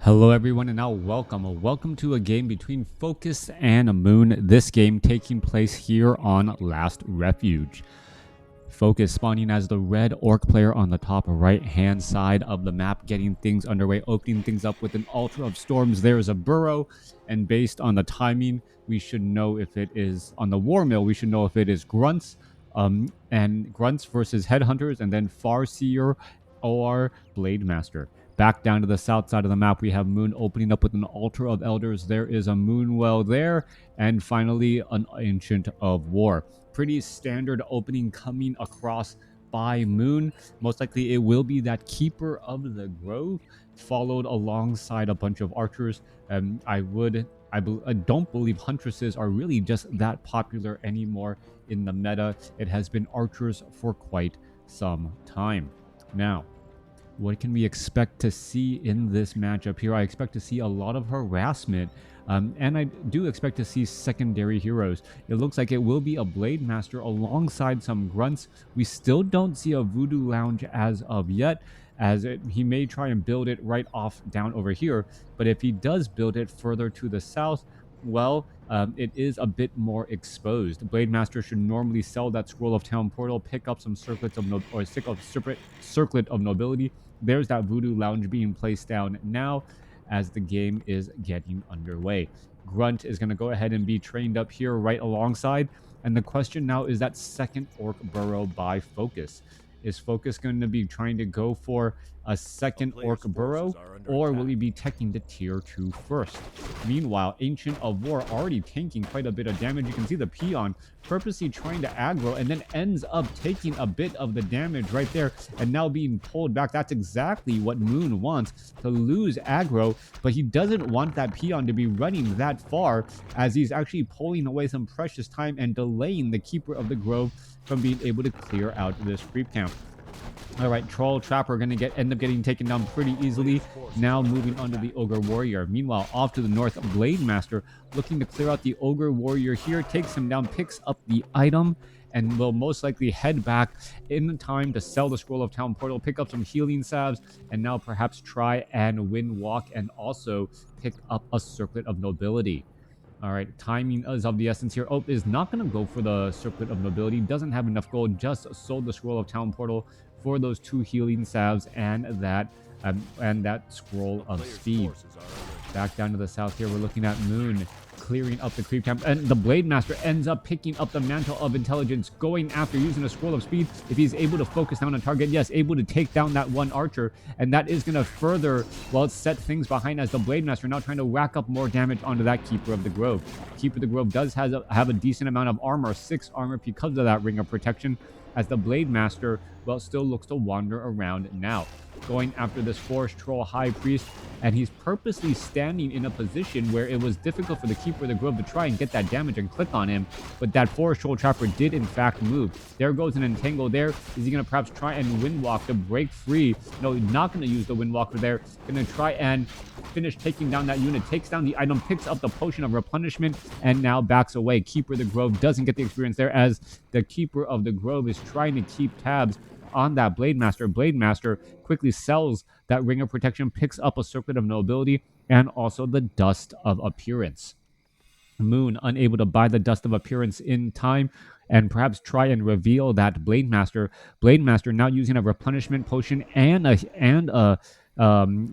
Hello everyone, and now welcome to a game between FoCuS and Moon. This game taking place here on Last Refuge. FoCuS spawning as the red orc player on the top right hand side of the map, getting things underway, opening things up with an Altar of Storms. There is a burrow, and based on the timing, we should know if it is on the War Mill. We should know if it is grunts, and grunts versus headhunters, and then Farseer or Blade Master. Back down to the south side of the map, we have Moon opening up with an Altar of Elders. There is a Moon Well there, and finally an Ancient of War. Pretty standard opening coming across by Moon. Most likely it will be that Keeper of the Grove, followed alongside a bunch of archers. I don't believe Huntresses are really just that popular anymore in the meta. It has been archers for quite some time. Now, what can we expect to see in this matchup here? I expect to see a lot of harassment, and I do expect to see secondary heroes. It looks like it will be a Blade Master alongside some grunts. We still don't see a Voodoo Lounge as of yet, he may try and build it right off down over here, but if he does build it further to the south, well, it is a bit more exposed. Blade Master should normally sell that Scroll of Town Portal, pick up some Circlet of Nobility. There's that Voodoo Lounge being placed down now as the game is getting underway. Grunt is going to go ahead and be trained up here right alongside. And the question now is that second Orc Burrow by FoCuS. Is FoCuS going to be trying to go for a second Orc Burrow, or will he be teching the tier 2 first? Meanwhile, Ancient of War already tanking quite a bit of damage. You can see the peon purposely trying to aggro and then ends up taking a bit of the damage right there and now being pulled back. That's exactly what Moon wants, to lose aggro, but he doesn't want that peon to be running that far, as he's actually pulling away some precious time and delaying the Keeper of the Grove from being able to clear out this creep camp. All right, Troll Trapper going to end up getting taken down pretty easily. Now moving on to the Ogre Warrior. Meanwhile, off to the north, Blade Master looking to clear out the Ogre Warrior here, takes him down, picks up the item, and will most likely head back in time to sell the Scroll of Town Portal, pick up some healing salves, and now perhaps try and win walk and also pick up a Circlet of Nobility. All right, timing is of the essence here. Oh, is not going to go for the Circlet of Nobility. Doesn't have enough gold. Just sold the Scroll of Town Portal for those 2 healing salves and that Scroll of Speed. Back down to the south here, we're looking at Moon clearing up the creep camp, and the Blade Master ends up picking up the Mantle of Intelligence, going after using a Scroll of Speed. If he's able to focus down a target, yes, able to take down that one archer, and that is going to further, well, set things behind as the Blade Master now trying to rack up more damage onto that Keeper of the Grove. Keeper of the Grove does have a decent amount of armor, 6 armor because of that Ring of Protection, as the Blade Master, well, still looks to wander around now, going after this Forest Troll High Priest, and he's purposely standing in a position where it was difficult for the Keeper of the Grove to try and get that damage and click on him, but that Forest Troll Trapper did in fact move. There goes an Entangle there. Is he going to perhaps try and Windwalk to break free? No, not going to use the Windwalker there. Going to try and finish taking down that unit, takes down the item, picks up the Potion of Replenishment, and now backs away. Keeper of the Grove doesn't get the experience there, as the Keeper of the Grove is trying to keep tabs on that Blade Master. Blade Master quickly sells that Ring of Protection, picks up a Circlet of Nobility, and also the Dust of Appearance. Moon unable to buy the Dust of Appearance in time, and perhaps try and reveal that Blade Master. Blade Master now using a Replenishment Potion and a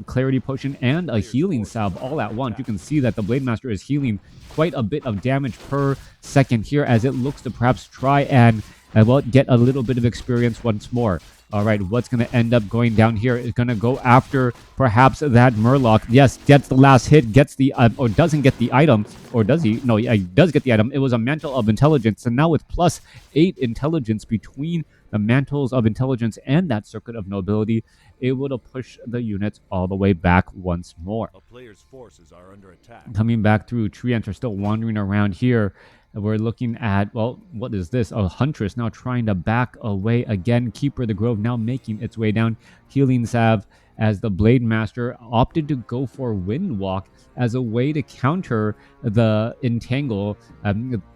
Clarity Potion and a Healing Salve all at once. You can see that the Blade Master is healing quite a bit of damage per second here, as it looks to perhaps try and well, get a little bit of experience once more. All right, what's going to end up going down here is going to go after perhaps that Murloc. Yes, gets the last hit, gets the or doesn't get the item, or does he? No, he does get the item. It was a Mantle of Intelligence, and now with plus 8 intelligence between the Mantles of Intelligence and that Circuit of Nobility, able to push the units all the way back once more. A player's forces are under attack. Coming back through, Treants are still wandering around here. We're looking at, well, what is this? A Huntress now trying to back away again. Keeper of the Grove now making its way down. Healing Salve, as the Blade Master opted to go for Windwalk as a way to counter the Entangle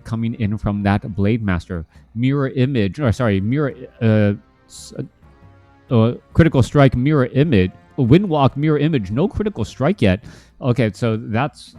coming in from that Blade Master. Mirror image, or sorry, mirror critical strike mirror image, windwalk mirror image, no critical strike yet. Okay, so that's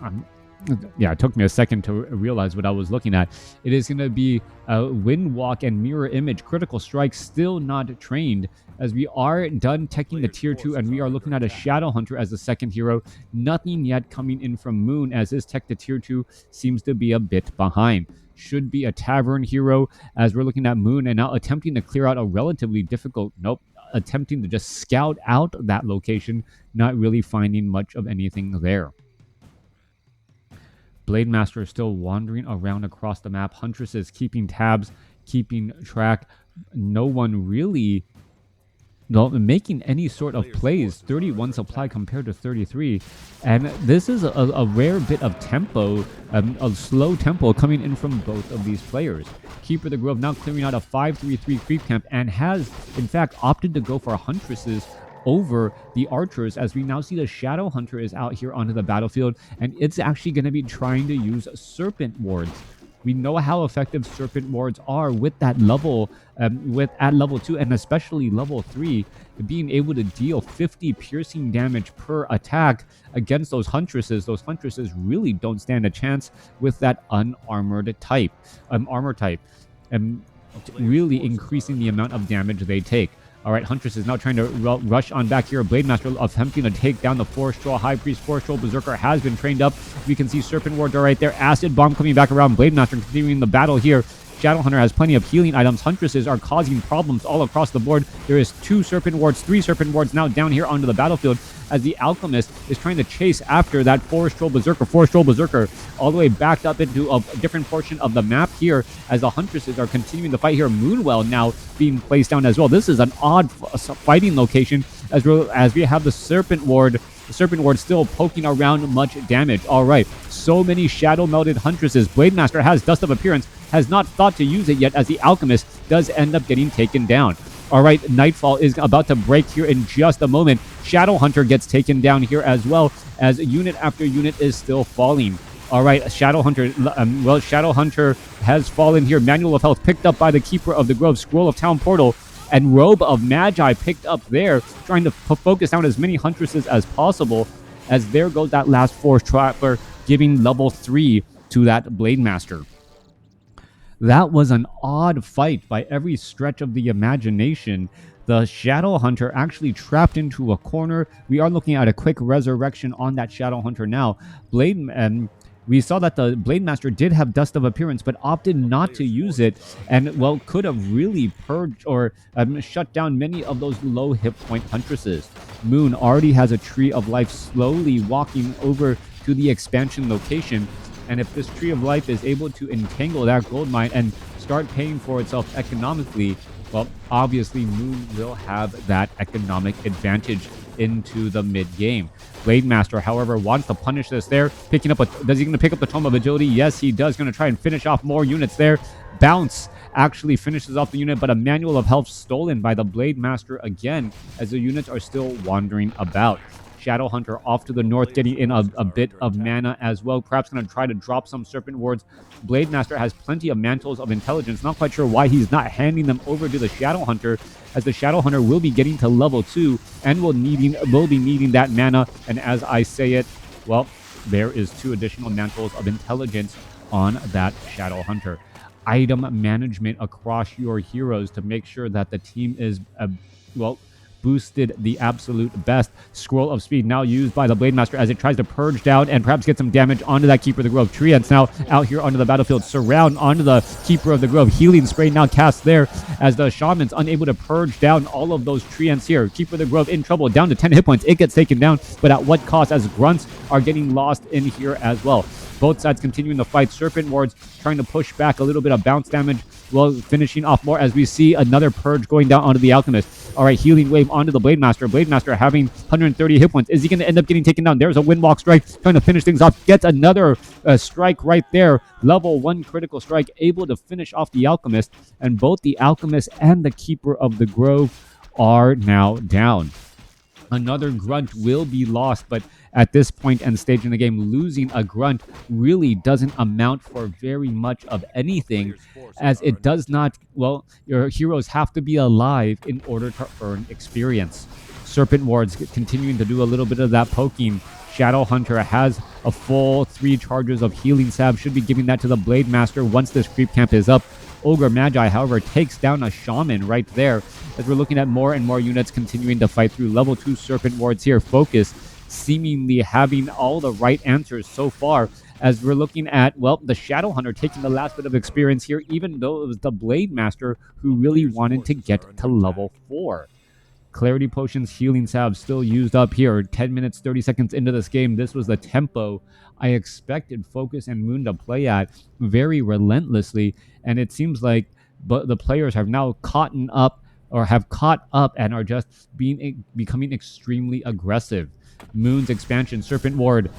yeah, it took me a second to realize what I was looking at. It is going to be a windwalk and mirror image critical strike, still not trained, as we are done teching the tier 2 and we are looking at a Shadow Hunter as the second hero. Nothing yet coming in from Moon, as his tech to tier 2 seems to be a bit behind. Should be a Tavern hero, as we're looking at Moon and now attempting to clear out a relatively difficult, attempting to just scout out that location, not really finding much of anything there. Blade Master is still wandering around across the map. Huntress is keeping tabs, keeping track. No one really making any sort of plays. 31 supply compared to 33. And this is a rare bit of tempo, a slow tempo coming in from both of these players. Keeper of the Grove now clearing out a 5-3-3 creep camp and has, in fact, opted to go for Huntresses over the archers, as we now see the Shadow Hunter is out here onto the battlefield, and it's actually going to be trying to use Serpent Wards. We know how effective Serpent Wards are with that level, at level 2 and especially level 3, being able to deal 50 piercing damage per attack against those Huntresses. Those Huntresses really don't stand a chance with that unarmored type, armor type, really increasing the amount of damage they take. All right, Huntress is now trying to rush on back here. Blade Master attempting to take down the Forest Troll. High Priest Forest Troll Berserker has been trained up. We can see Serpent Wards are right there. Acid Bomb coming back around. Blade Master continuing the battle here. Shadow Hunter has plenty of healing items. Huntresses are causing problems all across the board. There is 2 Serpent Wards, 3 Serpent Wards now down here onto the battlefield, as the Alchemist is trying to chase after that Forest Troll Berserker, all the way backed up into a different portion of the map here, as the Huntresses are continuing the fight here. Moonwell now being placed down as well. This is an odd fighting location, as we have the Serpent Ward still poking around much damage. All right, so many shadow melded Huntresses. Blade Master has Dust of Appearance, has not thought to use it yet, as the Alchemist does end up getting taken down. All right, Nightfall is about to break here in just a moment. Shadow Hunter gets taken down here as well, as unit after unit is still falling. All right, Shadow Hunter, Shadow Hunter has fallen here. Manual of Health picked up by the Keeper of the Grove. Scroll of Town Portal and Robe of Magi picked up there, trying to focus down as many Huntresses as possible, as there goes that last Force Trapper, giving level 3 to that Blade Master. That was an odd fight by every stretch of the imagination. The Shadow Hunter actually trapped into a corner. We are looking at a quick resurrection on that Shadow Hunter now. We saw that the Blade Master did have Dust of Appearance, but opted not to use it, and, well, could have really purged or shut down many of those low hit point Huntresses. Moon already has a Tree of Life slowly walking over to the expansion location, and if this Tree of Life is able to entangle that gold mine and start paying for itself economically, well, obviously Moon will have that economic advantage into the mid-game. Blade Master, however, wants to punish this there. Does he going to pick up the Tome of Agility? Yes, he does. Going to try and finish off more units there. Bounce actually finishes off the unit, but a Manual of Health stolen by the Blade Master again, as the units are still wandering about. Shadow Hunter off to the north, getting in a bit of mana as well. Perhaps going to try to drop some Serpent Wards. Blade Master has plenty of Mantles of Intelligence. Not quite sure why he's not handing them over to the Shadow Hunter, as the Shadow Hunter will be getting to level 2 and will be needing that mana. And as I say it, well, there is 2 additional Mantles of Intelligence on that Shadow Hunter. Item management across your heroes to make sure that the team is, boosted the absolute best. Scroll of Speed now used by the Blade Master as it tries to purge down and perhaps get some damage onto that Keeper of the Grove. Treants now out here onto the battlefield. Surround onto the Keeper of the Grove. Healing Spray now cast there, as the Shaman's unable to purge down all of those Treants here. Keeper of the Grove in trouble, down to 10 hit points. It gets taken down, but at what cost, as Grunts are getting lost in here as well. Both sides continuing the fight. Serpent Wards trying to push back a little bit of bounce damage, well, finishing off more, as we see another purge going down onto the Alchemist. All right, healing wave onto the Blade Master. Blade Master having 130 hit points. Is he going to end up getting taken down? There's a Windwalk strike, trying to finish things off. Gets another strike right there. Level 1 critical strike, able to finish off the Alchemist. And both the Alchemist and the Keeper of the Grove are now down. Another grunt will be lost, but at this point and stage in the game, losing a grunt really doesn't amount for very much of anything, Player's forces as are it under does not, attack. well, your heroes have to be alive in order to earn experience. Serpent Wards continuing to do a little bit of that poking. Shadow Hunter has a full 3 charges of healing salve, should be giving that to the Blade Master once this creep camp is up. Ogre Magi, however, takes down a Shaman right there, as we're looking at more and more units continuing to fight through. Level 2 Serpent Wards here. FoCuS seemingly having all the right answers so far, as we're looking at, well, the Shadow Hunter taking the last bit of experience here, even though it was the Blade Master who really Player's wanted to forces get are to under level attack. 4. Clarity Potions, Healing Salve still used up here. 10 minutes, 30 seconds into this game. This was the tempo I expected FoCuS and Moon to play at, very relentlessly. And it seems like the players have now caught up and are just becoming extremely aggressive. Moon's expansion, Serpent Ward,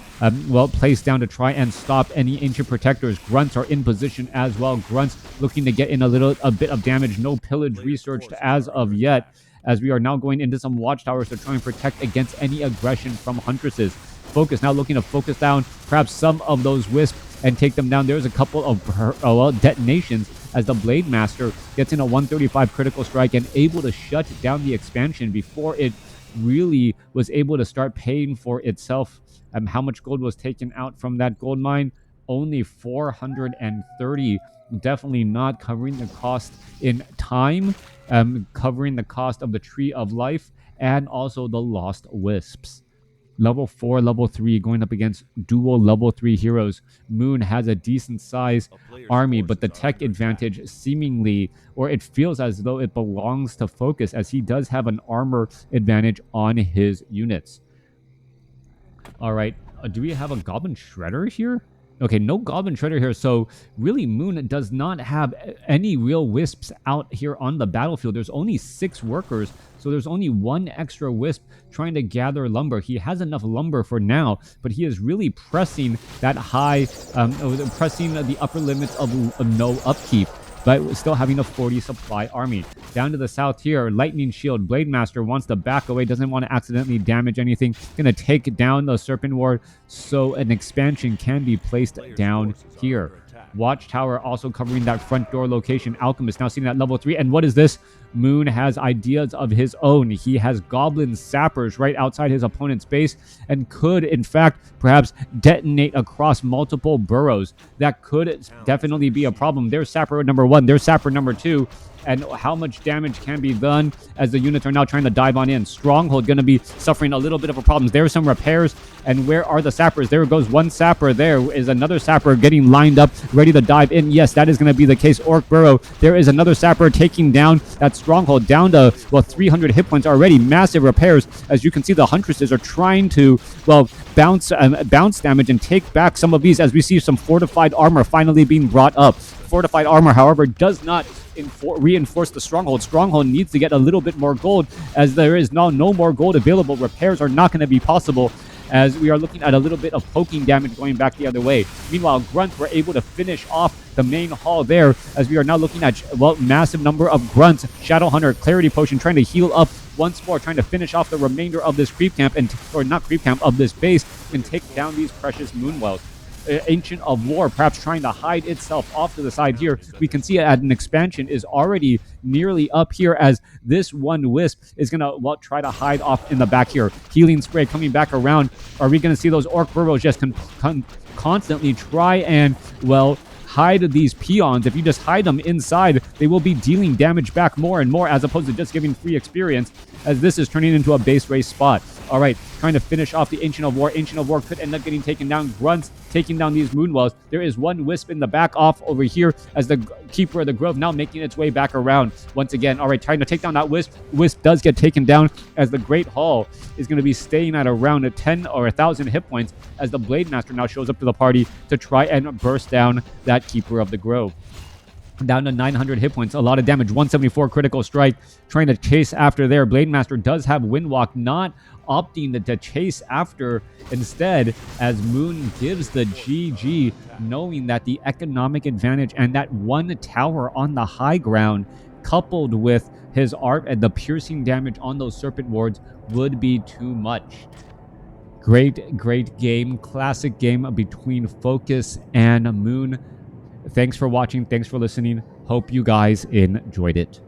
well, placed down to try and stop any ancient protectors. Grunts are in position as well. Grunts looking to get in a bit of damage. No pillage Player's researched forces as are of under yet, attack. as we are now going into some watchtowers to try and protect against any aggression from Huntresses. FoCuS now looking to focus down perhaps some of those wisps and take them down. There's a couple of detonations as the Blade Master gets in a 135 critical strike and able to shut down the expansion before it really was able to start paying for itself. How much gold was taken out from that gold mine? Only 430. Definitely not covering the cost in time, covering the cost of the Tree of Life and also the Lost Wisps. Level 4, level 3 going up against dual level 3 heroes. Moon has a decent size A player's army, but the forces are tech under attack. advantage seemingly, or it feels as though it belongs to FoCuS, as he does have an armor advantage on his units. All right, do we have a Goblin Shredder here? Okay, no Goblin Shredder here, so really Moon does not have any real wisps out here on the battlefield. There's only 6 workers, so there's only 1 extra wisp trying to gather lumber. He has enough lumber for now, but he is really pressing that high, pressing the upper limits of no upkeep, but still having a 40 supply army. Down to the south here, Lightning Shield. Blade Master wants to back away, doesn't want to accidentally damage anything. Gonna take down the Serpent Ward, so an expansion can be placed Player's down forces are here. under attack. Watchtower also covering that front door location. Alchemist now sitting at level 3. And what is this? Moon has ideas of his own. He has Goblin Sappers right outside his opponent's base and could, in fact, perhaps detonate across multiple burrows. That could definitely be a problem. There's Sapper number 1. There's Sapper number 2. And how much damage can be done as the units are now trying to dive on in. Stronghold going to be suffering a little bit of a problem. There's some repairs. And where are the sappers? There goes one sapper. There is another sapper getting lined up, ready to dive in. Yes, that is going to be the case. Orc Burrow. There is another sapper taking down that stronghold, down to, well, 300 hit points already. Massive repairs. As you can see, the Huntresses are trying to, well, bounce damage and take back some of these, as we see some fortified armor finally being brought up. Fortified armor, however, does not reinforce the stronghold. Stronghold needs to get a little bit more gold, as there is now no more gold available. Repairs are not going to be possible, as we are looking at a little bit of poking damage going back the other way. Meanwhile, Grunts were able to finish off the main hall there, as we are now looking at, well, massive number of Grunts. Shadow Hunter, Clarity Potion, trying to heal up once more, trying to finish off the remainder of this creep camp, or not creep camp, of this base, and take down these precious Moonwells. Ancient of War perhaps trying to hide itself off to the side here. We can see it at an expansion is already nearly up here, as this one wisp is going to, well, try to hide off in the back here. Healing Spray coming back around. Are we going to see those Orc Burrows just constantly try and, well, hide these peons? If you just hide them inside, they will be dealing damage back more and more, as opposed to just giving free experience, as this is turning into a base race spot. All right, trying to finish off the Ancient of War. Ancient of War could end up getting taken down. Grunts taking down these Moonwells. There is one wisp in the back off over here, as the Keeper of the Grove now making its way back around once again. All right, trying to take down that wisp. Wisp does get taken down, as the Great Hall is going to be staying at around 10 or 1,000 hit points, as the Blade Master now shows up to the party to try and burst down that Keeper of the Grove. Down to 900 hit points, a lot of damage, 174 critical strike, trying to chase after there. Blade Master does have Windwalk, not opting to chase after instead, as Moon gives the GG, knowing that the economic advantage and that one tower on the high ground, coupled with his art and the piercing damage on those serpent wards would be too much. Great game, classic game between FoCuS and Moon. Thanks for watching. Thanks for listening. Hope you guys enjoyed it.